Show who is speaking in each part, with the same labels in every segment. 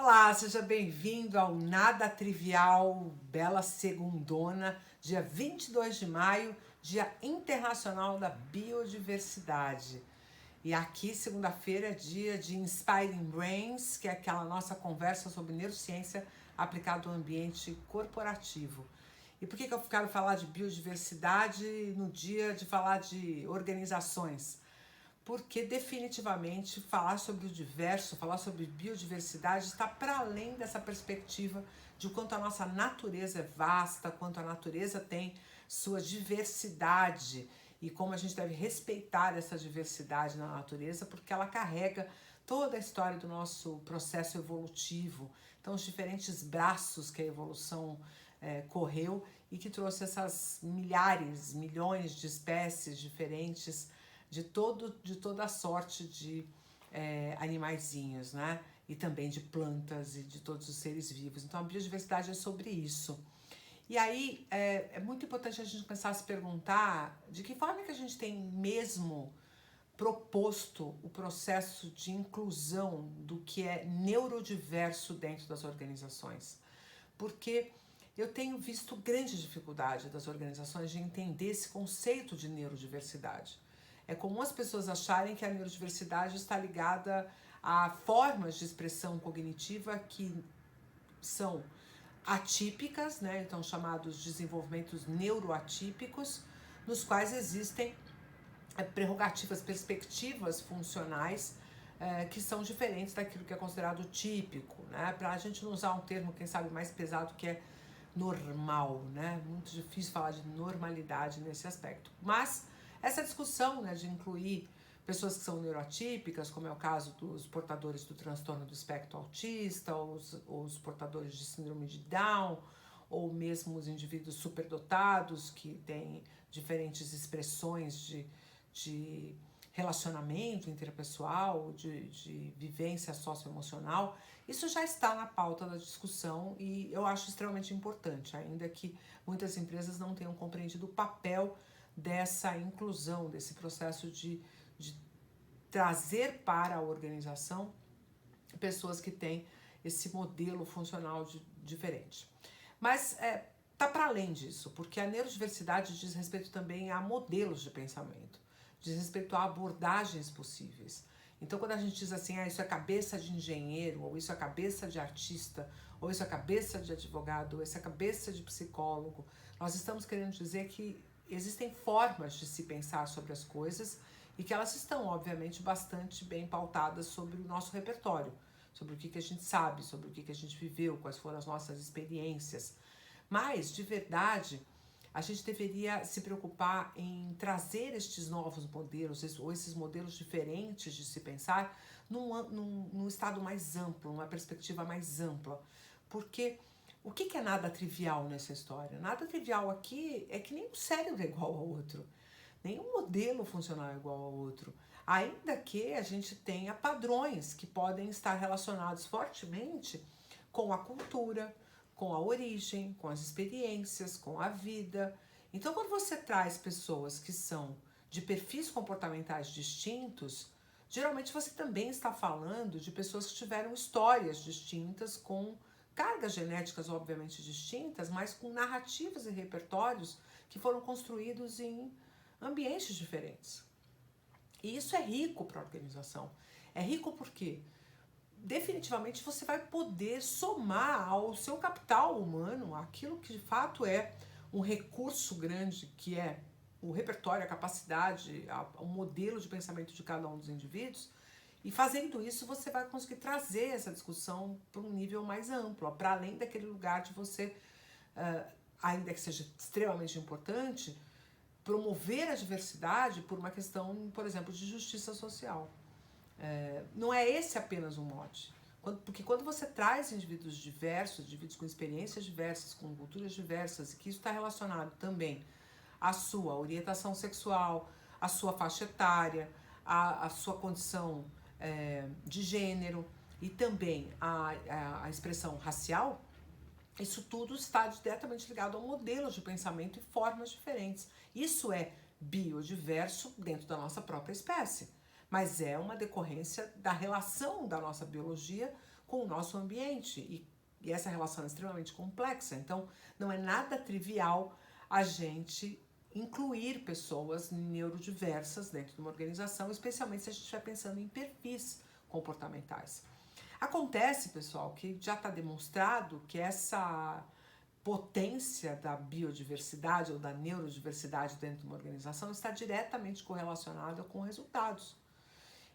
Speaker 1: Olá, seja bem-vindo ao Nada Trivial, bela segundona, dia 22 de maio, Dia Internacional da Biodiversidade. E aqui, segunda-feira, é dia de Inspiring Brains, que é aquela nossa conversa sobre neurociência aplicada ao ambiente corporativo. E por que eu quero falar de biodiversidade no dia de falar de organizações? Porque definitivamente falar sobre o diverso, falar sobre biodiversidade está para além dessa perspectiva de quanto a nossa natureza é vasta, quanto a natureza tem sua diversidade e como a gente deve respeitar essa diversidade na natureza, porque ela carrega toda a história do nosso processo evolutivo. Então, os diferentes braços que a evolução correu e que trouxe essas milhares, milhões de espécies diferentes de toda a sorte de animaizinhos, né? E também de plantas e de todos os seres vivos. Então a biodiversidade é sobre isso. E aí é muito importante a gente começar a se perguntar de que forma que a gente tem mesmo proposto o processo de inclusão do que é neurodiverso dentro das organizações. Porque eu tenho visto grande dificuldade das organizações de entender esse conceito de neurodiversidade. É comum as pessoas acharem que a neurodiversidade está ligada a formas de expressão cognitiva que são atípicas, né? Então chamados desenvolvimentos neuroatípicos, nos quais existem prerrogativas, perspectivas funcionais que são diferentes daquilo que é considerado típico, né? Para a gente não usar um termo, quem sabe, mais pesado, que é normal, né? Muito difícil falar de normalidade nesse aspecto. Mas essa discussão, né, de incluir pessoas que são neuroatípicas, como é o caso dos portadores do transtorno do espectro autista, os portadores de síndrome de Down, ou mesmo os indivíduos superdotados que têm diferentes expressões de relacionamento interpessoal, de vivência socioemocional, isso já está na pauta da discussão e eu acho extremamente importante, ainda que muitas empresas não tenham compreendido o papel dessa inclusão, desse processo de trazer para a organização pessoas que têm esse modelo funcional diferente. Mas tá para além disso, porque a neurodiversidade diz respeito também a modelos de pensamento, diz respeito a abordagens possíveis. Então, quando a gente diz assim, isso é cabeça de engenheiro, ou isso é cabeça de artista, ou isso é cabeça de advogado, ou isso é cabeça de psicólogo, nós estamos querendo dizer que existem formas de se pensar sobre as coisas e que elas estão, obviamente, bastante bem pautadas sobre o nosso repertório, sobre o que a gente sabe, sobre o que a gente viveu, quais foram as nossas experiências. Mas, de verdade, a gente deveria se preocupar em trazer estes novos modelos, ou esses modelos diferentes de se pensar, num estado mais amplo, numa perspectiva mais ampla. Porque o que é nada trivial nessa história? Nada trivial aqui é que nenhum cérebro é igual ao outro, nenhum modelo funcional é igual ao outro. Ainda que a gente tenha padrões que podem estar relacionados fortemente com a cultura, com a origem, com as experiências, com a vida. Então, quando você traz pessoas que são de perfis comportamentais distintos, geralmente você também está falando de pessoas que tiveram histórias distintas, com cargas genéticas obviamente distintas, mas com narrativas e repertórios que foram construídos em ambientes diferentes. E isso é rico para a organização. É rico porque definitivamente você vai poder somar ao seu capital humano aquilo que de fato é um recurso grande, que é o repertório, a capacidade, o modelo de pensamento de cada um dos indivíduos. E fazendo isso, você vai conseguir trazer essa discussão para um nível mais amplo, para além daquele lugar de você, ainda que seja extremamente importante, promover a diversidade por uma questão, por exemplo, de justiça social. Não é esse apenas um mote. Porque quando você traz indivíduos diversos, indivíduos com experiências diversas, com culturas diversas, e que isso está relacionado também à sua orientação sexual, à sua faixa etária, à sua condição de gênero e também à expressão racial, isso tudo está diretamente ligado a modelos de pensamento e formas diferentes. Isso é biodiverso dentro da nossa própria espécie, mas é uma decorrência da relação da nossa biologia com o nosso ambiente. E essa relação é extremamente complexa, então não é nada trivial a gente incluir pessoas neurodiversas dentro de uma organização, especialmente se a gente estiver pensando em perfis comportamentais. Acontece, pessoal, que já está demonstrado que essa potência da biodiversidade ou da neurodiversidade dentro de uma organização está diretamente correlacionada com resultados.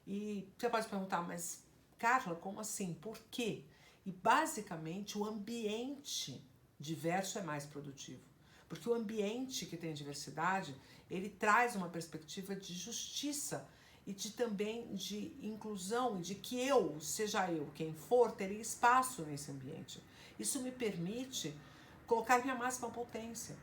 Speaker 1: E você pode perguntar, mas Carla, como assim? Por quê? E basicamente o ambiente diverso é mais produtivo. Porque o ambiente que tem diversidade, ele traz uma perspectiva de justiça e também de inclusão, e de que eu, seja eu quem for, terei espaço nesse ambiente. Isso me permite colocar minha máxima potência.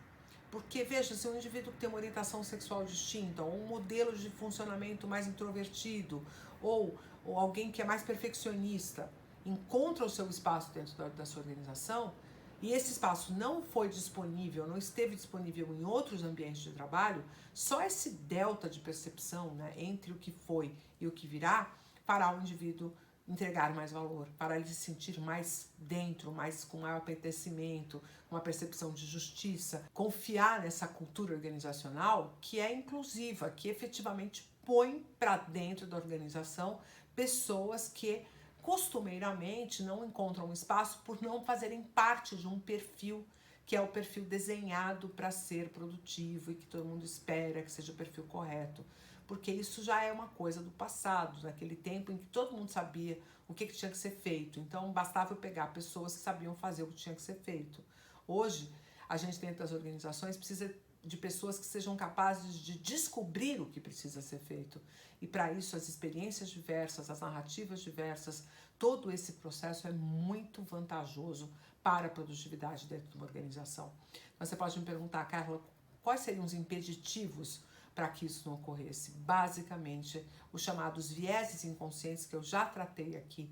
Speaker 1: Porque, veja, se um indivíduo que tem uma orientação sexual distinta, ou um modelo de funcionamento mais introvertido, ou alguém que é mais perfeccionista, encontra o seu espaço dentro da sua organização, e esse espaço não foi disponível, não esteve disponível em outros ambientes de trabalho, só esse delta de percepção, né, entre o que foi e o que virá, fará o indivíduo entregar mais valor, para ele se sentir mais dentro, mais com maior pertencimento, uma percepção de justiça, confiar nessa cultura organizacional que é inclusiva, que efetivamente põe para dentro da organização pessoas que costumeiramente não encontram espaço por não fazerem parte de um perfil que é o perfil desenhado para ser produtivo e que todo mundo espera que seja o perfil correto. Porque isso já é uma coisa do passado, naquele tempo em que todo mundo sabia o que tinha que ser feito. Então, bastava eu pegar pessoas que sabiam fazer o que tinha que ser feito. Hoje, a gente dentro das organizações precisa de pessoas que sejam capazes de descobrir o que precisa ser feito. E para isso, as experiências diversas, as narrativas diversas, todo esse processo é muito vantajoso para a produtividade dentro de uma organização. Então, você pode me perguntar, Carla, quais seriam os impeditivos para que isso não ocorresse? Basicamente, os chamados vieses inconscientes, que eu já tratei aqui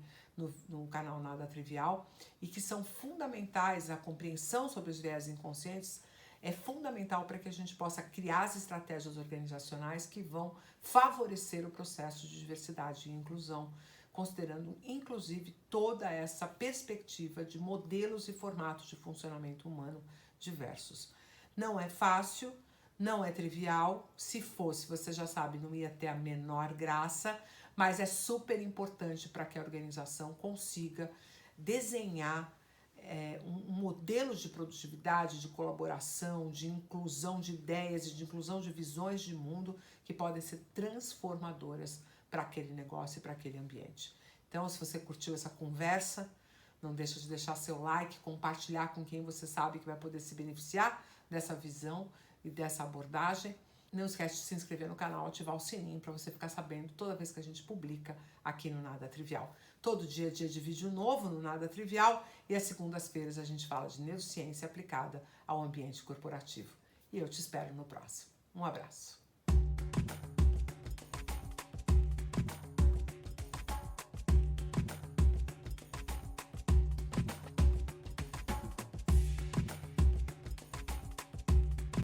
Speaker 1: no canal Nada Trivial, e que são fundamentais, a compreensão sobre os vieses inconscientes é fundamental para que a gente possa criar as estratégias organizacionais que vão favorecer o processo de diversidade e inclusão, considerando inclusive toda essa perspectiva de modelos e formatos de funcionamento humano diversos. Não é fácil, não é trivial. Se fosse, você já sabe, não ia ter a menor graça, mas é super importante para que a organização consiga desenhar um modelo de produtividade, de colaboração, de inclusão de ideias e de inclusão de visões de mundo que podem ser transformadoras para aquele negócio e para aquele ambiente. Então, se você curtiu essa conversa, não deixa de deixar seu like, compartilhar com quem você sabe que vai poder se beneficiar dessa visão e dessa abordagem. Não esquece de se inscrever no canal, ativar o sininho para você ficar sabendo toda vez que a gente publica aqui no Nada Trivial. Todo dia é dia de vídeo novo no Nada Trivial e às segundas-feiras a gente fala de neurociência aplicada ao ambiente corporativo. E eu te espero no próximo. Um abraço.